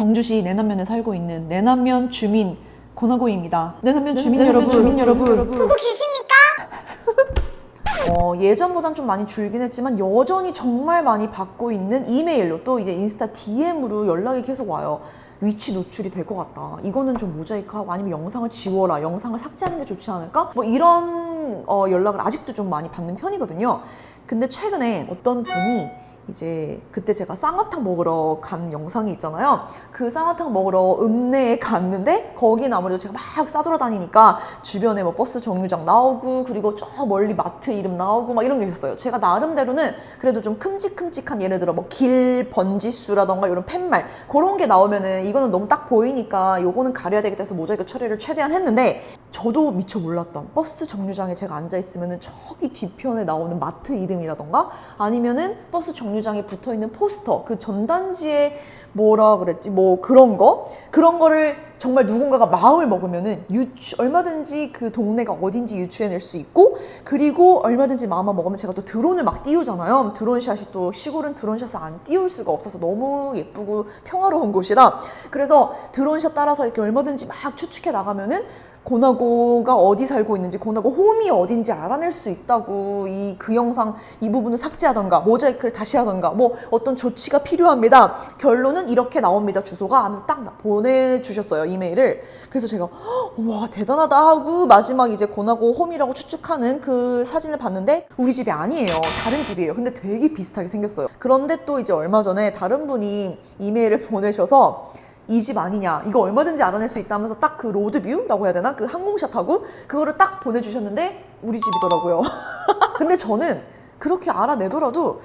경주시 내남면에 살고 있는 내남면 주민 고나고입니다. 내남면 주민 여러분, 보고 계십니까? 예전보단 좀 많이 줄긴 했지만 여전히 정말 많이 받고 있는 이메일로 또 이제 인스타 DM으로 연락이 계속 와요. 위치 노출이 될 것 같다. 이거는 좀 모자이크하고 아니면 영상을 지워라. 영상을 삭제하는 게 좋지 않을까? 뭐 이런 연락을 아직도 좀 많이 받는 편이거든요. 근데 최근에 어떤 분이 이제 그때 제가 쌍화탕 먹으러 간 영상이 있잖아요. 그 쌍화탕 먹으러 읍내에 갔는데 거기는 아무래도 제가 막 싸돌아다니니까 주변에 뭐 버스 정류장 나오고 그리고 저 멀리 마트 이름 나오고 막 이런 게 있었어요. 제가 나름대로는 그래도 좀 큼직큼직한 예를 들어 뭐 길 번지수라던가 이런 팻말 그런 게 나오면은 이거는 너무 딱 보이니까 요거는 가려야 되겠다 해서 모자이크 처리를 최대한 했는데 저도 미처 몰랐던 버스 정류장에 제가 앉아 있으면은 저기 뒤편에 나오는 마트 이름이라던가 아니면은 버스 정류장에 붙어있는 포스터 그 전단지에 뭐라 그랬지 뭐 그런 거를 정말 누군가가 마음을 먹으면은 얼마든지 그 동네가 어딘지 유추해낼 수 있고 그리고 얼마든지 마음만 먹으면 제가 또 드론을 막 띄우잖아요. 드론샷이 또 시골은 드론샷을 안 띄울 수가 없어서 너무 예쁘고 평화로운 곳이라 그래서 드론샷 따라서 이렇게 얼마든지 막 추측해 나가면은 고나고가 어디 살고 있는지 고나고 홈이 어딘지 알아낼 수 있다고 그 영상 이 부분을 삭제하던가 모자이크를 다시 하던가 뭐 어떤 조치가 필요합니다. 결론은 이렇게 나옵니다. 주소가 하면서 딱 보내주셨어요. 이메일을. 그래서 제가 와 대단하다 하고 마지막 이제 고나고 홈이라고 추측하는 그 사진을 봤는데 우리 집이 아니에요. 다른 집이에요. 근데 되게 비슷하게 생겼어요. 그런데 또 이제 얼마 전에 다른 분이 이메일을 보내셔서 이 집 아니냐 이거 얼마든지 알아낼 수 있다면서 딱 그 로드뷰라고 해야 되나 그 항공샷하고 그거를 딱 보내주셨는데 우리 집이더라고요. 근데 저는 그렇게 알아내더라도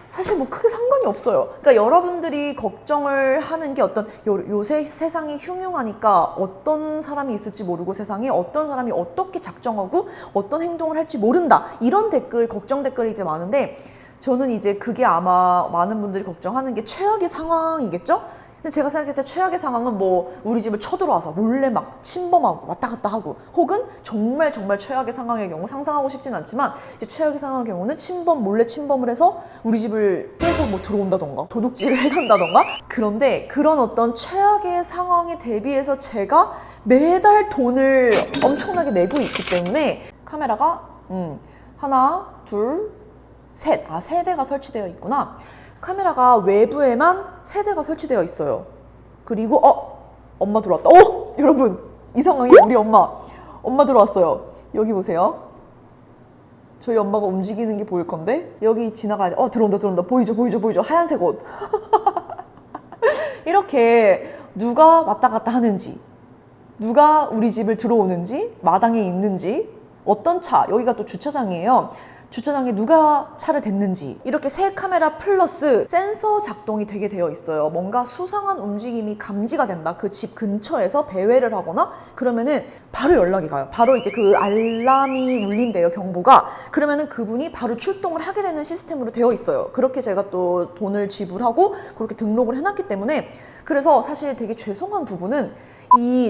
사실 뭐 크게 상관이 없어요. 그러니까 여러분들이 걱정을 하는 게 어떤 요새 세상이 흉흉하니까 어떤 사람이 있을지 모르고 세상에 어떤 사람이 어떻게 작정하고 어떤 행동을 할지 모른다 이런 댓글 걱정 댓글이 이제 많은데 저는 이제 그게 아마 많은 분들이 걱정하는 게 최악의 상황이겠죠? 근데 제가 생각할 때 최악의 상황은 뭐 우리 집을 쳐들어와서 몰래 막 침범하고 왔다 갔다 하고 혹은 정말 최악의 상황의 경우 상상하고 싶지는 않지만 이제 최악의 상황의 경우는 몰래 침범을 해서 우리 집을 깨고 뭐 들어온다던가 도둑질을 해간다던가 그런데 그런 어떤 최악의 상황에 대비해서 제가 매달 돈을 엄청나게 내고 있기 때문에 카메라가 하나 둘 셋 세 대가 설치되어 있구나. 카메라가 외부에만 3대가 설치되어 있어요. 그리고 엄마 들어왔다. 여러분 이 상황이 우리 엄마 들어왔어요. 여기 보세요. 저희 엄마가 움직이는 게 보일 건데 여기 지나가야 돼. 들어온다 보이죠 하얀색 옷. 이렇게 누가 왔다 갔다 하는지 누가 우리 집을 들어오는지 마당에 있는지 어떤 차 여기가 또 주차장이에요. 주차장에 누가 차를 댔는지 이렇게 새 카메라 플러스 센서 작동이 되게 되어 있어요. 뭔가 수상한 움직임이 감지가 된다. 그 집 근처에서 배회를 하거나 그러면은 바로 연락이 가요. 바로 이제 그 알람이 울린대요. 경보가. 그러면은 그분이 바로 출동을 하게 되는 시스템으로 되어 있어요. 그렇게 제가 또 돈을 지불하고 그렇게 등록을 해놨기 때문에 그래서 사실 되게 죄송한 부분은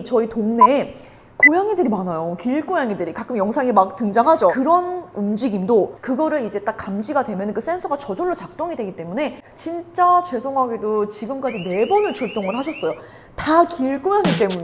저희 동네에 고양이들이 많아요. 길고양이들이 가끔 영상에 막 등장하죠. 그런 움직임도 그거를 이제 딱 감지가 되면 그 센서가 저절로 작동이 되기 때문에 진짜 죄송하게도 지금까지 4번을 출동을 하셨어요. 다 길고양이 때문에.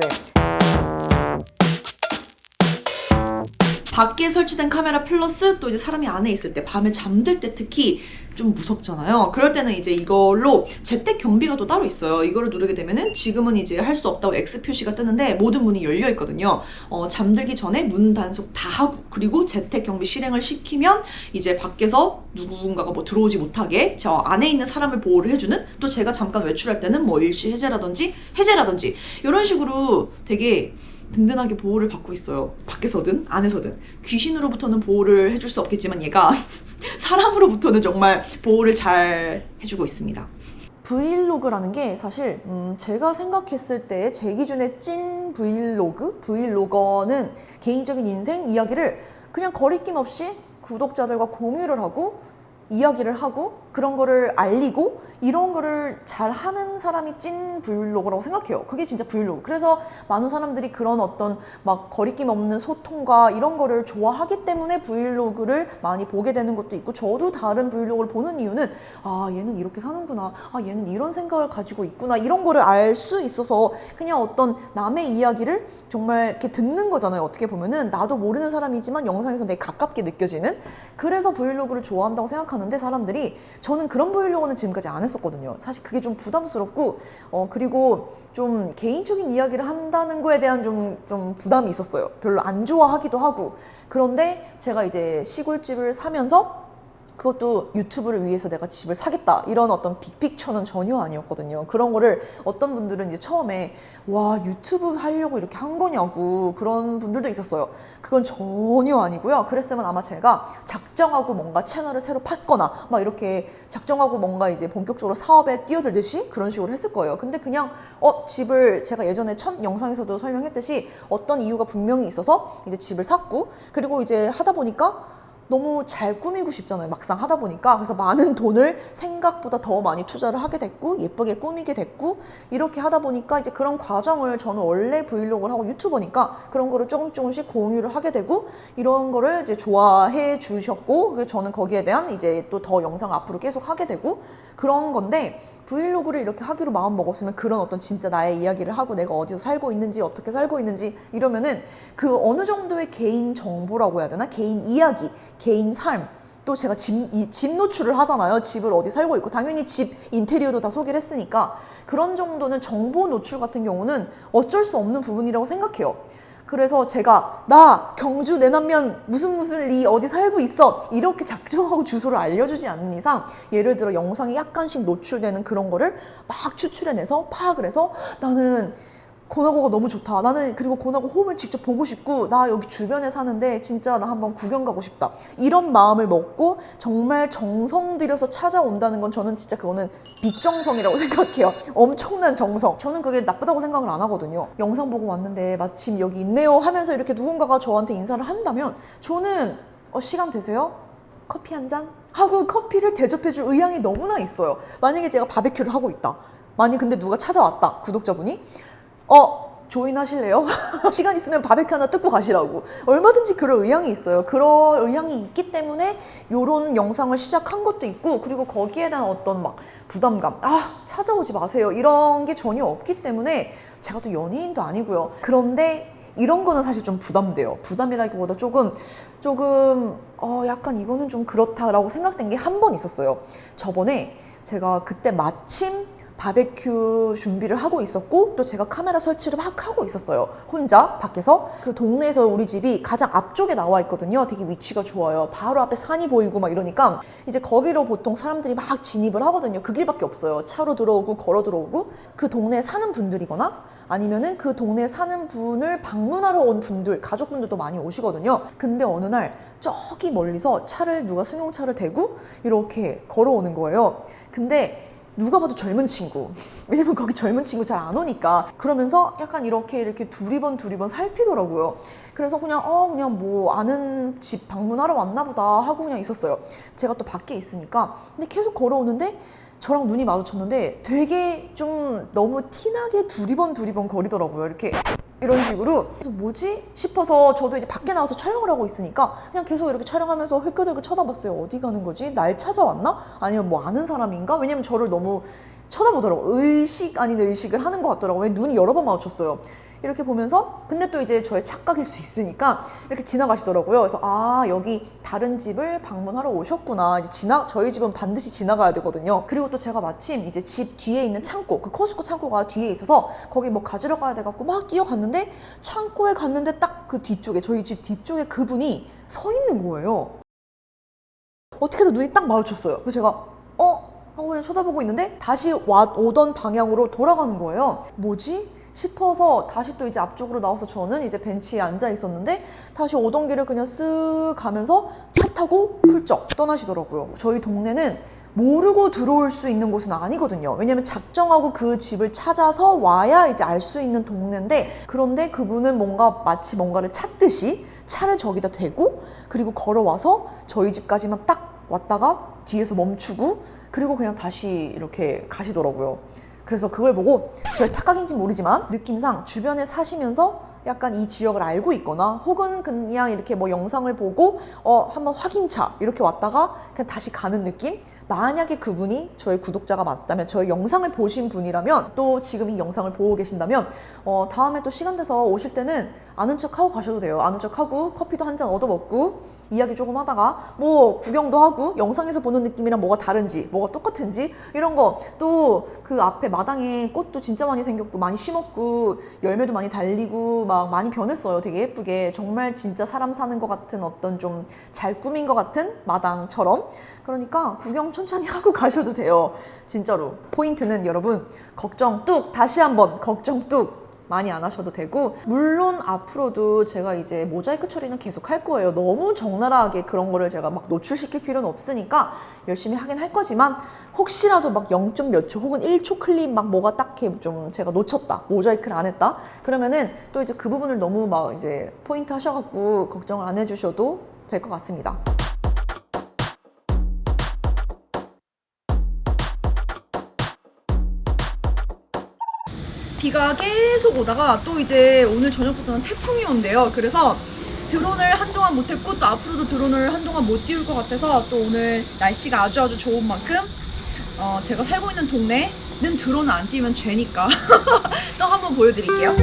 밖에 설치된 카메라 플러스 또 이제 사람이 안에 있을 때 밤에 잠들 때 특히 좀 무섭잖아요. 그럴 때는 이제 이걸로 재택 경비가 또 따로 있어요. 이거를 누르게 되면은 지금은 이제 할 수 없다고 X 표시가 뜨는데 모든 문이 열려 있거든요. 잠들기 전에 문 단속 다 하고 그리고 재택 경비 실행을 시키면 이제 밖에서 누군가가 뭐 들어오지 못하게 저 안에 있는 사람을 보호를 해주는 또 제가 잠깐 외출할 때는 뭐 일시 해제라든지 이런 식으로 되게 든든하게 보호를 받고 있어요. 밖에서든 안에서든. 귀신으로부터는 보호를 해줄 수 없겠지만 얘가 사람으로부터는 정말 보호를 잘 해주고 있습니다. 브이로그라는 게 사실 제가 생각했을 때 제 기준의 찐 브이로거는 개인적인 인생 이야기를 그냥 거리낌 없이 구독자들과 공유를 하고 이야기를 하고 그런 거를 알리고 이런 거를 잘 하는 사람이 찐 브이로그라고 생각해요. 그게 진짜 브이로그. 그래서 많은 사람들이 그런 어떤 막 거리낌 없는 소통과 이런 거를 좋아하기 때문에 브이로그를 많이 보게 되는 것도 있고, 저도 다른 브이로그를 보는 이유는 아, 얘는 이렇게 사는구나, 아, 얘는 이런 생각을 가지고 있구나, 이런 거를 알 수 있어서 그냥 어떤 남의 이야기를 정말 이렇게 듣는 거잖아요. 어떻게 보면은 나도 모르는 사람이지만 영상에서 되게 가깝게 느껴지는, 그래서 브이로그를 좋아한다고 생각하는데 사람들이, 저는 그런 브이로그는 지금까지 안 했었거든요. 사실 그게 좀 부담스럽고 그리고 좀 개인적인 이야기를 한다는 거에 대한 좀 부담이 있었어요. 별로 안 좋아하기도 하고. 그런데 제가 이제 시골집을 사면서, 그것도 유튜브를 위해서 내가 집을 사겠다 이런 어떤 빅픽처는 전혀 아니었거든요. 그런 거를 어떤 분들은 이제 처음에 와, 유튜브 하려고 이렇게 한 거냐고 그런 분들도 있었어요. 그건 전혀 아니고요. 그랬으면 아마 제가 작정하고 뭔가 채널을 새로 팠거나 막 이렇게 작정하고 뭔가 이제 본격적으로 사업에 뛰어들듯이 그런 식으로 했을 거예요. 근데 그냥 집을, 제가 예전에 첫 영상에서도 설명했듯이 어떤 이유가 분명히 있어서 이제 집을 샀고, 그리고 이제 하다 보니까 너무 잘 꾸미고 싶잖아요. 막상 하다 보니까. 그래서 많은 돈을 생각보다 더 많이 투자를 하게 됐고, 예쁘게 꾸미게 됐고, 이렇게 하다 보니까 이제 그런 과정을, 저는 원래 브이로그를 하고 유튜버니까 그런 거를 조금씩 공유를 하게 되고, 이런 거를 이제 좋아해 주셨고, 저는 거기에 대한 이제 또 더 영상 앞으로 계속 하게 되고 그런 건데, 브이로그를 이렇게 하기로 마음 먹었으면 그런 어떤 진짜 나의 이야기를 하고 내가 어디서 살고 있는지, 어떻게 살고 있는지 이러면은 그 어느 정도의 개인 정보라고 해야 되나? 개인 이야기, 개인 삶, 또 제가 집 노출을 하잖아요. 집을 어디 살고 있고, 당연히 집 인테리어도 다 소개를 했으니까 그런 정도는 정보 노출 같은 경우는 어쩔 수 없는 부분이라고 생각해요. 그래서 제가 나 경주 내남면 무슨 리 어디 살고 있어 이렇게 작정하고 주소를 알려주지 않는 이상, 예를 들어 영상이 약간씩 노출되는 그런 거를 막 추출해내서 파악을 해서 나는 고나고가 너무 좋다, 나는 그리고 고나고 홈을 직접 보고 싶고, 나 여기 주변에 사는데 진짜 나 한번 구경 가고 싶다, 이런 마음을 먹고 정말 정성 들여서 찾아온다는 건 저는 진짜 그거는 빅정성이라고 생각해요. 엄청난 정성. 저는 그게 나쁘다고 생각을 안 하거든요. 영상 보고 왔는데 마침 여기 있네요 하면서 이렇게 누군가가 저한테 인사를 한다면 저는 시간 되세요? 커피 한 잔? 하고 커피를 대접해줄 의향이 너무나 있어요. 만약에 제가 바베큐를 하고 있다, 만약 근데 누가 찾아왔다, 구독자분이 조인 하실래요? 시간 있으면 바베큐 하나 뜯고 가시라고. 얼마든지 그럴 의향이 있어요. 그럴 의향이 있기 때문에 요런 영상을 시작한 것도 있고, 그리고 거기에 대한 어떤 막 부담감, 찾아오지 마세요, 이런 게 전혀 없기 때문에, 제가 또 연예인도 아니고요. 그런데 이런 거는 사실 좀 부담돼요. 부담이라기보다 조금 약간 이거는 좀 그렇다라고 생각된 게 한 번 있었어요. 저번에 제가 그때 마침 바베큐 준비를 하고 있었고, 또 제가 카메라 설치를 막 하고 있었어요. 혼자 밖에서. 그 동네에서 우리 집이 가장 앞쪽에 나와 있거든요. 되게 위치가 좋아요. 바로 앞에 산이 보이고 막 이러니까 이제 거기로 보통 사람들이 막 진입을 하거든요. 그 길밖에 없어요. 차로 들어오고 걸어 들어오고. 그 동네에 사는 분들이거나 아니면은 그 동네에 사는 분을 방문하러 온 분들, 가족분들도 많이 오시거든요. 근데 어느 날 저기 멀리서 차를, 누가 승용차를 대고 이렇게 걸어오는 거예요. 근데 누가 봐도 젊은 친구, 왜냐면 거기 젊은 친구 잘 안 오니까, 그러면서 약간 이렇게 두리번 살피더라고요. 그래서 그냥 뭐 아는 집 방문하러 왔나 보다 하고 그냥 있었어요. 제가 또 밖에 있으니까. 근데 계속 걸어오는데 저랑 눈이 마주쳤는데 되게 좀 너무 티나게 두리번 거리더라고요. 이렇게 이런 식으로. 그래서 뭐지 싶어서 저도 이제 밖에 나와서 촬영을 하고 있으니까 그냥 계속 이렇게 촬영하면서 흘끗흘끗 쳐다봤어요. 어디 가는 거지? 날 찾아왔나? 아니면 뭐 아는 사람인가? 왜냐면 저를 너무 쳐다보더라고요. 의식 아닌 의식을 하는 것 같더라고요. 눈이 여러 번 마주쳤어요. 이렇게 보면서, 근데 또 이제 저의 착각일 수 있으니까 이렇게 지나가시더라고요. 그래서 여기 다른 집을 방문하러 오셨구나. 이제 저희 집은 반드시 지나가야 되거든요. 그리고 또 제가 마침 이제 집 뒤에 있는 창고, 그 코스코 창고가 뒤에 있어서 거기 뭐 가지러 가야 돼갖고 막 뛰어갔는데, 창고에 갔는데 딱 그 뒤쪽에, 저희 집 뒤쪽에 그분이 서 있는 거예요. 어떻게 해서 눈이 딱 마주쳤어요. 그래서 제가 하고 그냥 쳐다보고 있는데 다시 오던 방향으로 돌아가는 거예요. 뭐지? 싶어서 다시 또 이제 앞쪽으로 나와서, 저는 이제 벤치에 앉아 있었는데 다시 오던 길을 그냥 쓱 가면서 차 타고 훌쩍 떠나시더라고요. 저희 동네는 모르고 들어올 수 있는 곳은 아니거든요. 왜냐면 작정하고 그 집을 찾아서 와야 이제 알 수 있는 동네인데, 그런데 그분은 마치 뭔가를 찾듯이 차를 저기다 대고, 그리고 걸어와서 저희 집까지만 딱 왔다가 뒤에서 멈추고 그리고 그냥 다시 이렇게 가시더라고요. 그래서 그걸 보고 저의 착각인지 모르지만 느낌상 주변에 사시면서 약간 이 지역을 알고 있거나 혹은 그냥 이렇게 뭐 영상을 보고 한번 확인차 이렇게 왔다가 그냥 다시 가는 느낌? 만약에 그분이 저의 구독자가 맞다면, 저의 영상을 보신 분이라면, 또 지금 이 영상을 보고 계신다면 다음에 또 시간 돼서 오실 때는 아는 척하고 가셔도 돼요. 아는 척하고 커피도 한 잔 얻어먹고 이야기 조금 하다가 뭐 구경도 하고 영상에서 보는 느낌이랑 뭐가 다른지 뭐가 똑같은지 이런 거, 또 그 앞에 마당에 꽃도 진짜 많이 생겼고 많이 심었고 열매도 많이 달리고 막 많이 변했어요. 되게 예쁘게, 정말 진짜 사람 사는 것 같은 어떤 좀 잘 꾸민 것 같은 마당처럼. 그러니까 구경 천천히 하고 가셔도 돼요. 진짜로. 포인트는 여러분, 걱정 뚝, 다시 한번 걱정 뚝 많이 안 하셔도 되고, 물론 앞으로도 제가 이제 모자이크 처리는 계속 할 거예요. 너무 적나라하게 그런 거를 제가 막 노출시킬 필요는 없으니까 열심히 하긴 할 거지만, 혹시라도 막 0. 몇 초 혹은 1초 클립 막 뭐가 딱히 좀 제가 놓쳤다, 모자이크를 안 했다, 그러면은 또 이제 그 부분을 너무 막 이제 포인트 하셔갖고 걱정을 안 해주셔도 될 것 같습니다. 비가 계속 오다가 또 이제 오늘 저녁부터는 태풍이 온대요. 그래서 드론을 한동안 못했고 또 앞으로도 드론을 한동안 못 띄울 것 같아서, 또 오늘 날씨가 아주 좋은 만큼 제가 살고 있는 동네는 드론을 안 띄우면 죄니까 또 한번 보여드릴게요.